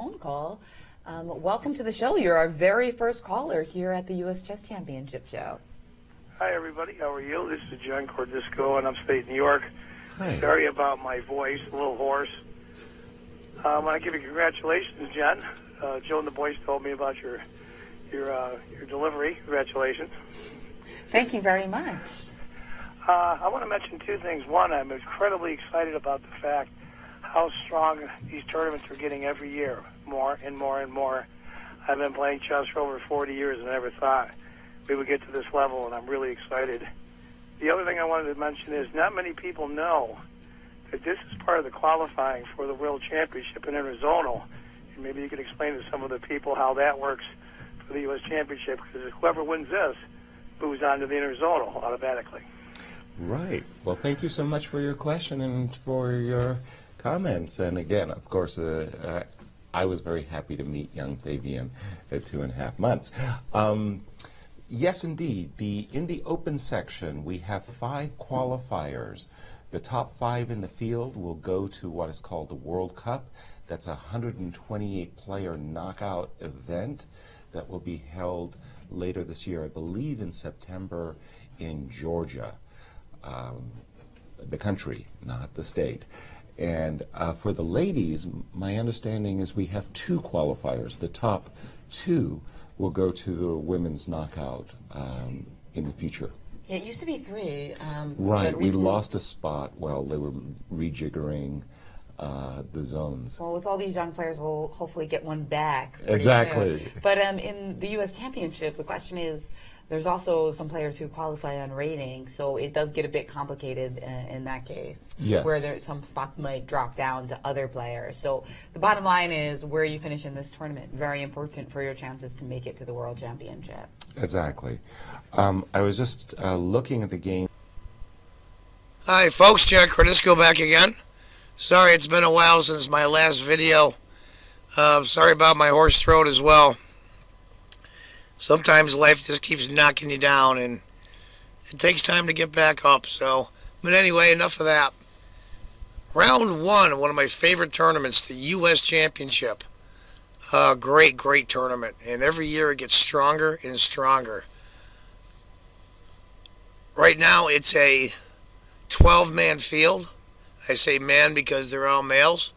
phone call. Welcome to the show. You're our very first caller here at the U.S. Chess Championship show. Hi, everybody. How are you? This is John Cordisco in upstate New York. Hi. Sorry about my voice, a little hoarse. I want to give you congratulations, Jen. Joe and the boys told me about your delivery. Congratulations. Thank you very much. I want to mention two things. One, I'm incredibly excited about the fact how strong these tournaments are getting every year, more and more and more. I've been playing chess for over 40 years and I never thought we would get to this level, and I'm really excited. The other thing I wanted to mention is not many people know that this is part of the qualifying for the World Championship in Arizona, and maybe you could explain to some of the people how that works for the U.S. Championship, because whoever wins this moves on to the Arizona automatically. Right. Well, thank you so much for your question and for your comments. And again, of course, I was very happy to meet young Fabian at 2.5 months. Yes, indeed. In the open section, we have 5 qualifiers. The top 5 in the field will go to what is called the World Cup. That's a 128-player knockout event that will be held later this year, I believe in September in Georgia. The country, not the state. And for the ladies, my understanding is we have 2 qualifiers. The top 2 will go to the women's knockout in the future. Yeah, it used to be 3. Right, we lost a spot while they were rejiggering the zones. Well, with all these young players, we'll hopefully get one back. Exactly. Soon. But in the U.S. Championship, the question is, there's also some players who qualify on rating, so it does get a bit complicated in that case. Yes. Where some spots might drop down to other players. So the bottom line is where you finish in this tournament. Very important for your chances to make it to the World Championship. Exactly. I was just looking at the game. Hi, folks. John Cordisco back again. Sorry, it's been a while since my last video. Sorry about my hoarse throat as well. Sometimes life just keeps knocking you down, and it takes time to get back up. But anyway, enough of that. Round 1 of one of my favorite tournaments, the U.S. Championship. Great tournament, and every year it gets stronger and stronger. Right now, it's a 12-man field. I say man because they're all males.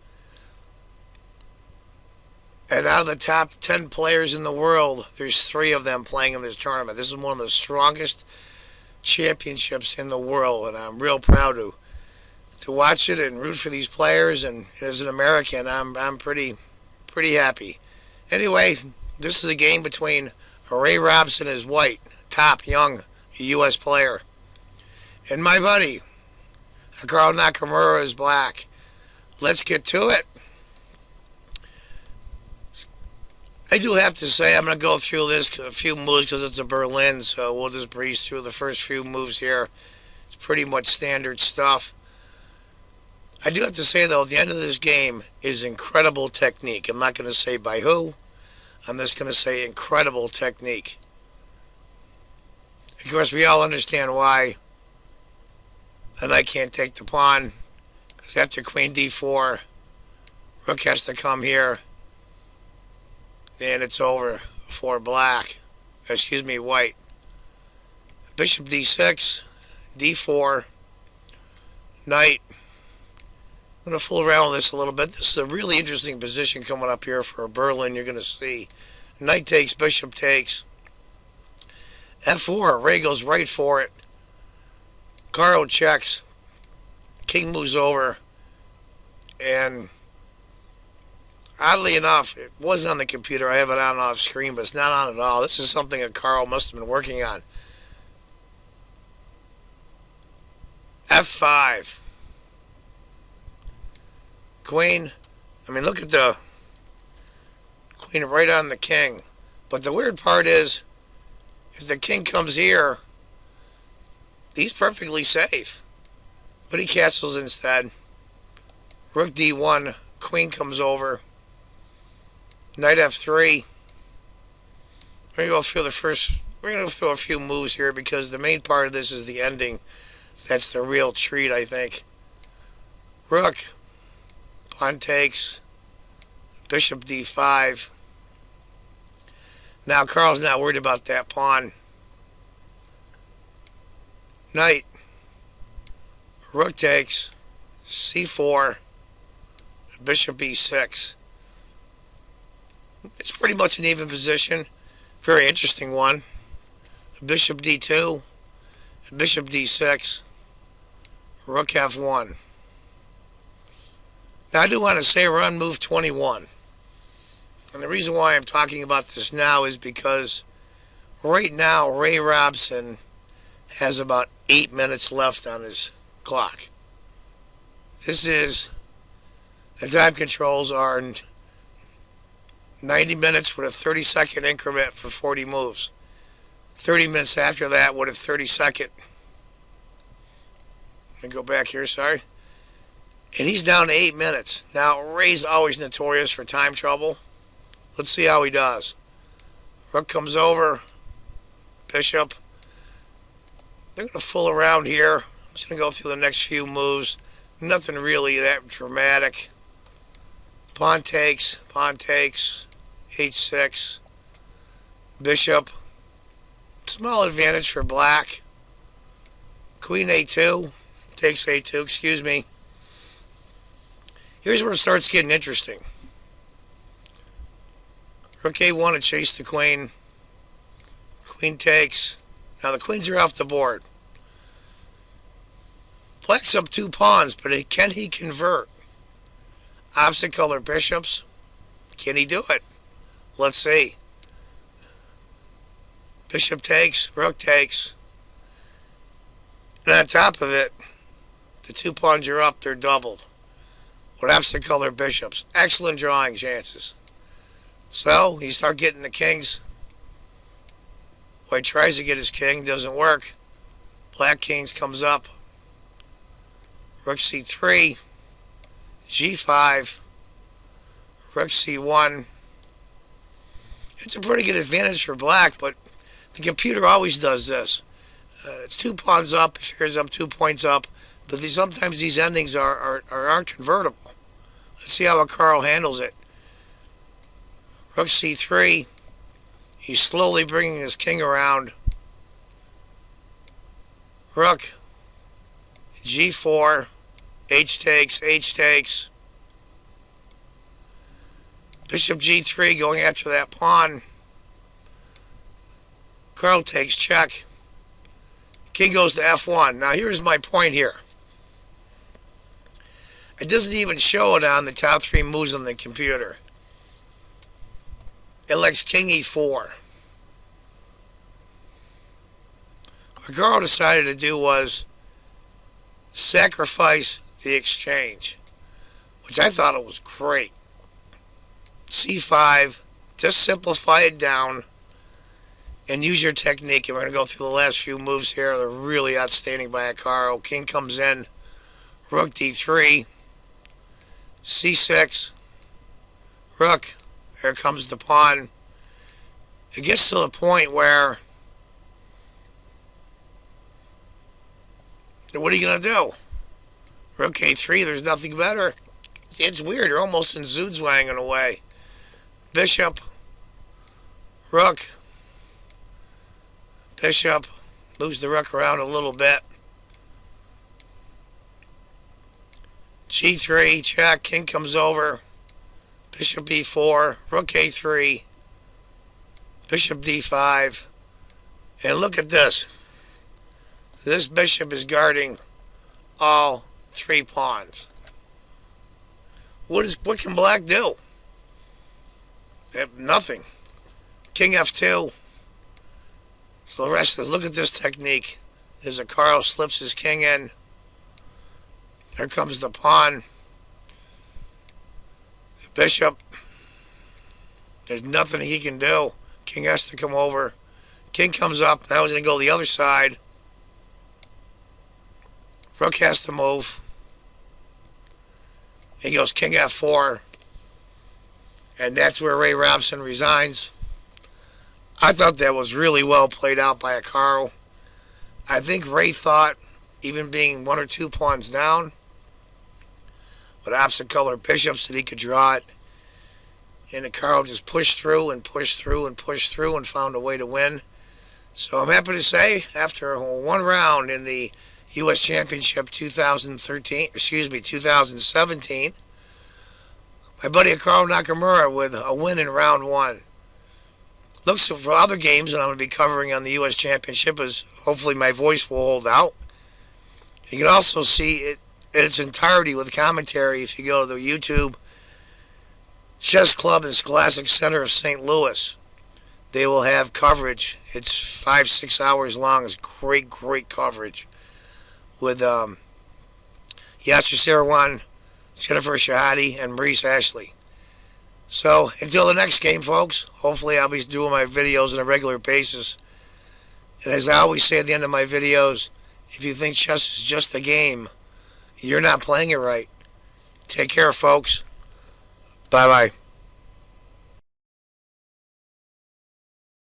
And out of the top 10 players in the world, there's 3 of them playing in this tournament. This is one of the strongest championships in the world, and I'm real proud to watch it and root for these players. And as an American, I'm pretty happy. Anyway, this is a game between Ray Robson is white, top young U.S. player, and my buddy, Nakamura, is black. Let's get to it. I do have to say I'm going to go through this a few moves because it's a Berlin, so we'll just breeze through the first few moves here. It's pretty much standard stuff. I do have to say, though, the end of this game is incredible technique. I'm not going to say by who. I'm just going to say incredible technique. Of course, we all understand why a knight can't take the pawn, because after queen d4, rook has to come here. And it's over for black. Excuse me, white. Bishop d6, d4, knight. I'm going to fool around with this a little bit. This is a really interesting position coming up here for a Berlin. You're going to see knight takes, bishop takes. f4, Ray goes right for it. Caro checks. King moves over. And oddly enough, it wasn't on the computer. I have it on off screen, but it's not on at all. This is something that Carl must have been working on. F5. Queen. I mean, look at the queen right on the king. But the weird part is, if the king comes here, he's perfectly safe. But he castles instead. Rook d1. Queen comes over. Knight f3. We're going to go through a few moves here because the main part of this is the ending. That's the real treat, I think. Rook. Pawn takes. Bishop D5. Now Carl's not worried about that pawn. Knight. Rook takes. C4. Bishop B6. It's pretty much an even position. Very interesting one. Bishop D2. Bishop D6. Rook F1. Now I do want to say we're on move 21. And the reason why I'm talking about this now is because right now Ray Robson has about 8 minutes left on his clock. This is, the time controls are 90 minutes with a 30-second increment for 40 moves. 30 minutes after that with a 30-second. Let me go back here, sorry. And he's down to 8 minutes. Now, Ray's always notorious for time trouble. Let's see how he does. Rook comes over. Bishop. They're going to fool around here. I'm just going to go through the next few moves. Nothing really that dramatic. Pawn takes. H6. Bishop. Small advantage for black. Queen A2. Takes A2, excuse me. Here's where it starts getting interesting. Rook A1 to chase the queen. Queen takes. Now the queens are off the board. Black's up 2 pawns, but can he convert? Opposite color bishops. Can he do it? Let's see. Bishop takes. Rook takes. And on top of it, the 2 pawns are up. They're doubled. With opposite color bishops. Excellent drawing chances. So, you start getting the kings. White tries to get his king. Doesn't work. Black kings comes up. Rook C3. G5. Rook C1. It's a pretty good advantage for black, but the computer always does this. It's 2 pawns up. It figures up 2 points up. But sometimes these endings aren't convertible. Let's see how Carl handles it. Rook C3. He's slowly bringing his king around. Rook. G4. H takes. Bishop G3 going after that pawn. Carl takes check. King goes to F1. Now here's my point here. It doesn't even show it on the top 3 moves on the computer. It likes King E4. What Carl decided to do was sacrifice the exchange, which I thought it was great. C5, just simplify it down and use your technique. And we're going to go through the last few moves here. They're really outstanding by Carl. King comes in. Rook D3. C6. Rook. Here comes the pawn. It gets to the point where, what are you going to do? Rook A3, there's nothing better. It's weird. You're almost in Zugzwang in a way. Bishop. Rook. Bishop. Moves the rook around a little bit. G3, check. King comes over. Bishop B4. Rook A3. Bishop D5. And look at this. This bishop is guarding all 3 pawns. What can black do? Nothing. King F2. So the rest is, look at this technique. As Carl slips his king in. Here comes the pawn. The bishop. There's nothing he can do. King has to come over. King comes up. Now he's going to go the other side. Rook has to move. He goes King F4. And that's where Ray Robson resigns. I thought that was really well played out by Carl. I think Ray thought, even being 1 or 2 pawns down, with opposite color bishops, that he could draw it. and Carl just pushed through and pushed through and pushed through and found a way to win. So I'm happy to say, after one round in the U.S. Championship 2017, my buddy Carl Nakamura with a win in round one. Looks for other games that I'm going to be covering on the U.S. Championship, as hopefully my voice will hold out. You can also see it in its entirety with commentary if you go to the YouTube Chess Club and Scholastic Center of St. Louis. They will have coverage. It's 5-6 hours long. It's great coverage with Yasser Sarawan, Jennifer Shahadi, and Maurice Ashley. So until the next game, folks, hopefully I'll be doing my videos on a regular basis. And as I always say at the end of my videos, if you think chess is just a game, you're not playing it right. Take care, folks. Bye-bye.